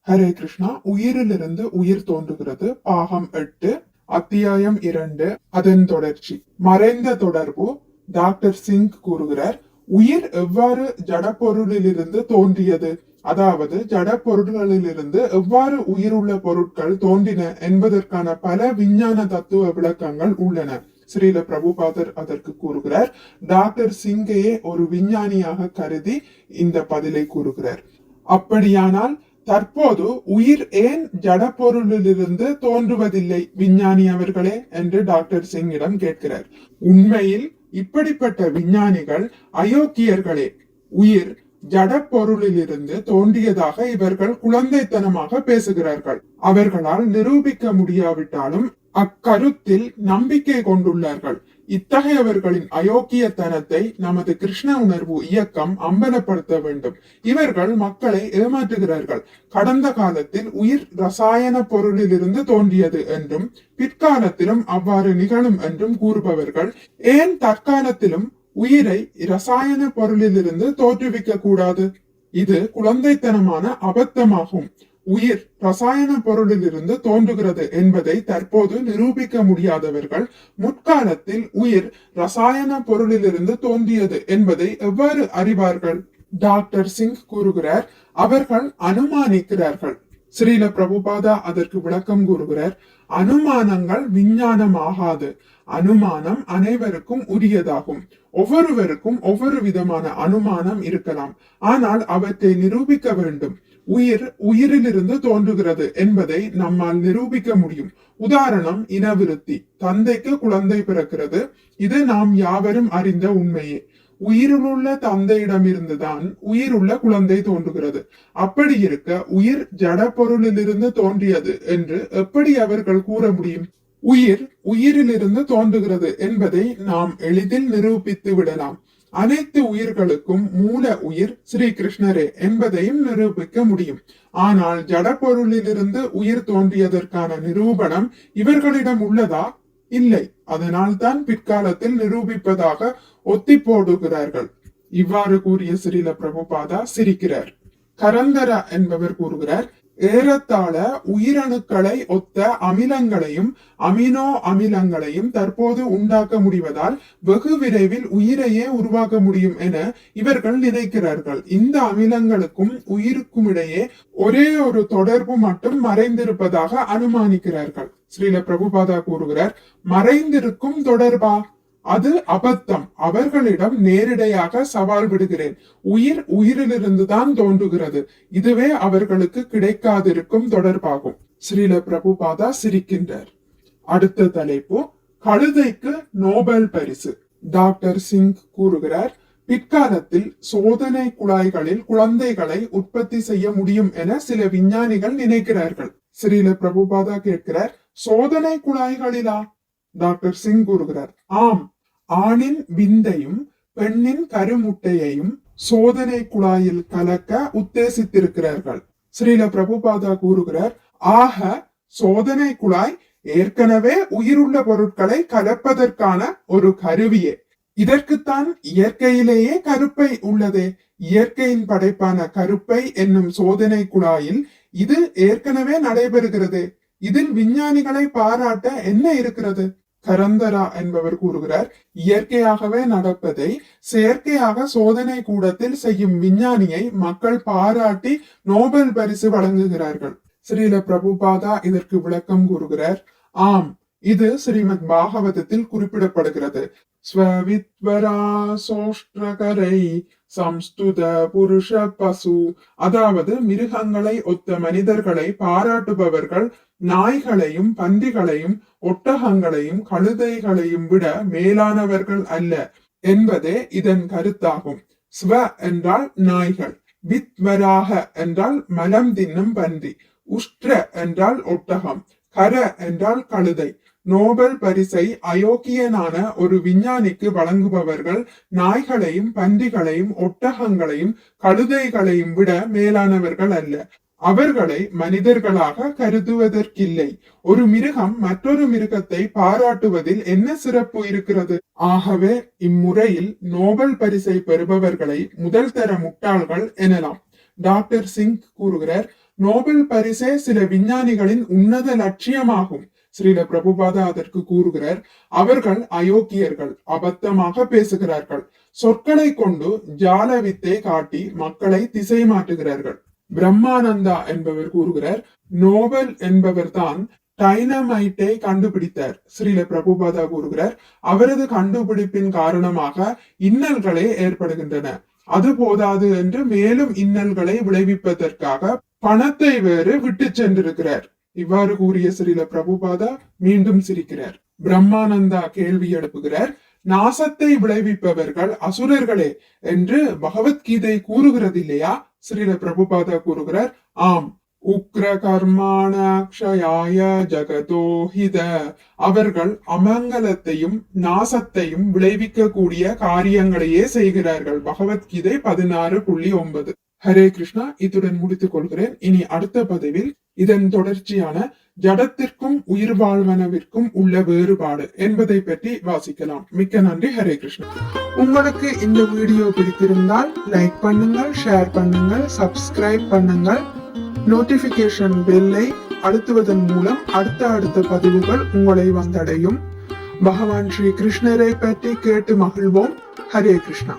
ஹரே கிருஷ்ணா. உயிரிலிருந்து உயிர் தோன்றுகிறது, பாகம் 8, அத்தியாயம் 2, அதன் தொடர்ச்சி. மறைந்த தொடர்பு. டாக்டர் சிங் கூறுகிறார், உயிர் எவ்வாறு ஜடப்பொருளிலிருந்து தோன்றியது, அதாவது ஜட பொருட்களிலிருந்து எவ்வாறு உயிருள்ள பொருட்கள் தோன்றின என்பதற்கான பல விஞ்ஞான தத்துவ விளக்கங்கள் உள்ளன. ஸ்ரீல பிரபுபாதர் அதற்கு கூறுகிறார். டாக்டர் சிங்கையே ஒரு விஞ்ஞானியாக கருதி இந்த பதிலை கூறுகிறார். அப்படியானால் தற்போது உயிர் ஏன் ஜட பொருளிலிருந்து தோன்றுவதில்லை விஞ்ஞானி அவர்களே என்று டாக்டர் சிங்கிடம் கேட்கிறார். உண்மையில் இப்படிப்பட்ட விஞ்ஞானிகள் அயோக்கியர்களே. உயிர் ஜட பொருளிலிருந்து தோன்றியதாக இவர்கள் குழந்தைத்தனமாக பேசுகிறார்கள். அவர்களால் நிரூபிக்க முடியாவிட்டாலும் அக்கருத்தில் நம்பிக்கை கொண்டுள்ளார்கள். இத்தகையவர்களின் அயோக்கியத்தனத்தை நமது கிருஷ்ண உணர்வு இயக்கம் அம்பலப்படுத்த வேண்டும். இவர்கள் மக்களை ஏமாற்றுகிறார்கள். கடந்த காலத்தில் உயிர் ரசாயன பொருளிலிருந்து தோன்றியது என்றும் பிற்காலத்திலும் அவ்வாறு நிகழும் என்றும் கூறுபவர்கள் ஏன் தற்காலத்திலும் உயிரை ரசாயன பொருளிலிருந்து தோற்றுவிக்க கூடாது? இது குழந்தைத்தனமான அபத்தமாகும். உயிர் ரசாயன பொருளிலிருந்து தோன்றுகிறது என்பதை தற்போது நிரூபிக்க முடியாதவர்கள் முற்காலத்தில் உயிர் ரசாயன பொருளிலிருந்து தோன்றியது என்பதை எவ்வாறு அறிவார்கள்? டாக்டர் சிங் கூறுகிறார், அவர்கள் அனுமானிக்கிறார்கள். ஸ்ரீல பிரபுபாதா அதற்கு விளக்கம் கூறுகிறார். அனுமானங்கள் விஞ்ஞானம் ஆகாது. அனுமானம் அனைவருக்கும் உரியதாகும். ஒவ்வொருவருக்கும் ஒவ்வொரு விதமான அனுமானம் இருக்கலாம். ஆனால் அவற்றை நிரூபிக்க வேண்டும். உயிர் உயிரிலிருந்து தோன்றுகிறது என்பதை நம்மால் நிரூபிக்க முடியும். உதாரணம், இனவிருத்தி. தந்தைக்கு குழந்தை பிறக்கிறது. இது நாம் யாவரும் அறிந்த உண்மையே. உயிருள்ள தந்தையிடமிருந்துதான் உயிருள்ள குழந்தை தோன்றுகிறது. அப்படி இருக்க உயிர் ஜட பொருளிலிருந்து தோன்றியது என்று எப்படி அவர்கள் கூற முடியும்? உயிர் உயிரிலிருந்து தோன்றுகிறது என்பதை நாம் எளிதில் நிரூபித்து விடலாம். அனைத்து உயிர்களுக்கும் மூல உயிர் ஸ்ரீ கிருஷ்ணரே என்பதையும் நிரூபிக்க முடியும். ஆனால் ஜட பொருளிலிருந்து உயிர் தோன்றியதற்கான நிரூபணம் இவர்களிடம் உள்ளதா? இல்லை. அதனால் தான் பிற்காலத்தில் நிரூபிப்பதாக ஒத்தி போடுகிறார்கள். இவ்வாறு கூறிய ஸ்ரீல பிரபுபாதா சிரிக்கிறார். கரந்தரா என்பவர் கூறுகிறார், ஏறத்தாழ உயிரணுக்களை ஒத்த அமிலங்களையும் அமினோ அமிலங்களையும் தற்போது உண்டாக்க முடிவதால் வெகு விரைவில் உயிரையே உருவாக்க முடியும் என இவர்கள் நினைக்கிறார்கள். இந்த அமிலங்களுக்கும் உயிருக்கும் இடையே ஒரே ஒரு தொடர்பு மட்டும் மறைந்திருப்பதாக அனுமானிக்கிறார்கள். ஸ்ரீல பிரபுபாதா கூறுகிறார், மறைந்திருக்கும் தொடர்பா? அது அபத்தம். அவர்களிடம் நேரிடையாக சவால் விடுகிறேன். உயிர் உயிரிலிருந்து தான் தோன்றுகிறது. இதுவே அவர்களுக்கு கிடைக்காதிருக்கும் தொடர்பாகும். ஸ்ரீல பிரபுபாதா சிரிக்கின்றார். அடுத்த தலைப்பு, கழுதைக்கு நோபல் பரிசு. டாக்டர் சிங் கூறுகிறார், பிற்காலத்தில் சோதனை குழாய்களில் குழந்தைகளை உற்பத்தி செய்ய முடியும் என சில விஞ்ஞானிகள் நினைக்கிறார்கள். ஸ்ரீல பிரபுபாதா கேட்கிறார், சோதனை குழாய்களிலா? டாக்டர் சிங் கூறுகிறார், ஆம். ஆணின் விந்தையும் பெண்ணின் கருமுட்டையையும் சோதனை குழாயில் கலக்க உத்தேசித்திருக்கிறார்கள். ஸ்ரீல பிரபுபாதா கூறுகிறார், ஆக சோதனை குழாய் ஏற்கனவே உயிருள்ள பொருட்களை கலப்பதற்கான ஒரு கருவியே. இதற்குத்தான் இயற்கையிலேயே கருப்பை உள்ளதே. இயற்கையின் படைப்பான கருப்பை என்னும் சோதனை குழாயில் இது ஏற்கனவே நடைபெறுகிறது. இதில் விஞ்ஞானிகளை பாராட்ட என்ன இருக்கிறது? கரந்தரா என்பவர் கூறுகிறார், இயற்கையாகவே நடப்பதை செயற்கையாக சோதனை கூடத்தில் செய்யும் விஞ்ஞானியை மக்கள் பாராட்டி நோபல் பரிசு வழங்குகிறார்கள். ஸ்ரீல பிரபுபாதா இதற்கு விளக்கம் கூறுகிறார், ஆம், இது ஸ்ரீமத் பாகவதத்தில் குறிப்பிடப்படுகிறது. ஸ்வவித்வரா சோஷ்ட்ரகரை சம்ஸ்துத புருஷ பசு, அதாவது மிருகங்களை ஒத்த மனிதர்களை பாராட்டுபவர்கள் நாய்களையும் பன்றிகளையும் ஒட்டகங்களையும் கழுதைகளையும் விட மேலானவர்கள் அல்ல என்பதே இதன் கருத்தாகும். ஸ்வ என்றால் நாய்கள், வித்வராக என்றால் மலம் தின்னும் பன்றி, உஷ்ட்ர என்றால் ஒட்டகம், கர என்றால் கழுதை. நோபல் பரிசை அயோக்கியனான ஒரு விஞ்ஞானிக்கு வழங்குபவர்கள் நாய்களையும் பன்றிகளையும் ஒட்டகங்களையும் கழுதைகளையும் விட மேலானவர்கள் அல்ல. அவர்களை மனிதர்களாக கருதுவதற்கில்லை. ஒரு மிருகம் மற்றொரு மிருகத்தை பாராட்டுவதில் என்ன சிறப்பு இருக்கிறது? ஆகவே இம்முறையில் நோபல் பரிசை பெறுபவர்களை முதல் தர முட்டாள்கள் எனலாம். டாக்டர் சிங் கூறுகிறார், நோபல் பரிசே சில விஞ்ஞானிகளின் உன்னத லட்சியமாகும். ஸ்ரீல பிரபுபாதா அதற்கு கூறுகிறார், அவர்கள் அயோக்கியர்கள், அபத்தமாக பேசுகிறார்கள், சொற்களை கொண்டு ஜால வித்தை காட்டி மக்களை திசை மாற்றுகிறார்கள். பிரம்மானந்தா என்பவர் கூறுகிறார், நோபல் என்பவர் தான் டைனமைட்டை கண்டுபிடித்தார். ஸ்ரீல பிரபுபாதா கூறுகிறார், அவரது கண்டுபிடிப்பின் காரணமாக இன்னல்களே ஏற்படுகின்றன. அது போதாது என்று மேலும் இன்னல்களை விளைவிப்பதற்காக பணத்தை வேறு விட்டு சென்றிருக்கிறார். இவ்வாறு கூறிய ஸ்ரீல பிரபுபாதா மீண்டும் சிரிக்கிறார். பிரம்மானந்தா கேள்வி எழுப்புகிறார், நாசத்தை விளைவிப்பவர்கள் அசுரர்களே என்று பகவத்கீதை கூறுகிறது இல்லையா? ஸ்ரீல பிரபுபாதா கூறுகிறார், ஆம். உக்ர கர்மாணாக்ஷயாய ஜகதோஹித, அவர்கள் அமங்கலத்தையும் நாசத்தையும் விளைவிக்க கூடிய காரியங்களையே செய்கிறார்கள். பகவத்கீதை 16.9. ஹரே கிருஷ்ணா. இத்துடன் முடித்துக் கொள்கிறேன். இனி அடுத்த பதிவில் இதன் தொடர்ச்சியான ஜடத்திற்கும் உயிர் வாழ்வனவிற்கும் உள்ள வேறுபாடு என்பதை பற்றி வாசிக்கலாம். மிக்க நன்றி. ஹரே கிருஷ்ணா. உங்களுக்கு இந்த வீடியோ பிடித்திருந்தால் லைக் பண்ணுங்கள், ஷேர் பண்ணுங்கள், சப்ஸ்கிரைப் பண்ணுங்கள். நோட்டிபிகேஷன் பெல்லை அழுத்துவதன் மூலம் அடுத்த பதிவுகள் உங்களை வந்தடையும். பகவான் ஸ்ரீ கிருஷ்ணரை பற்றி கேட்டு மகிழ்வோம். ஹரே கிருஷ்ணா.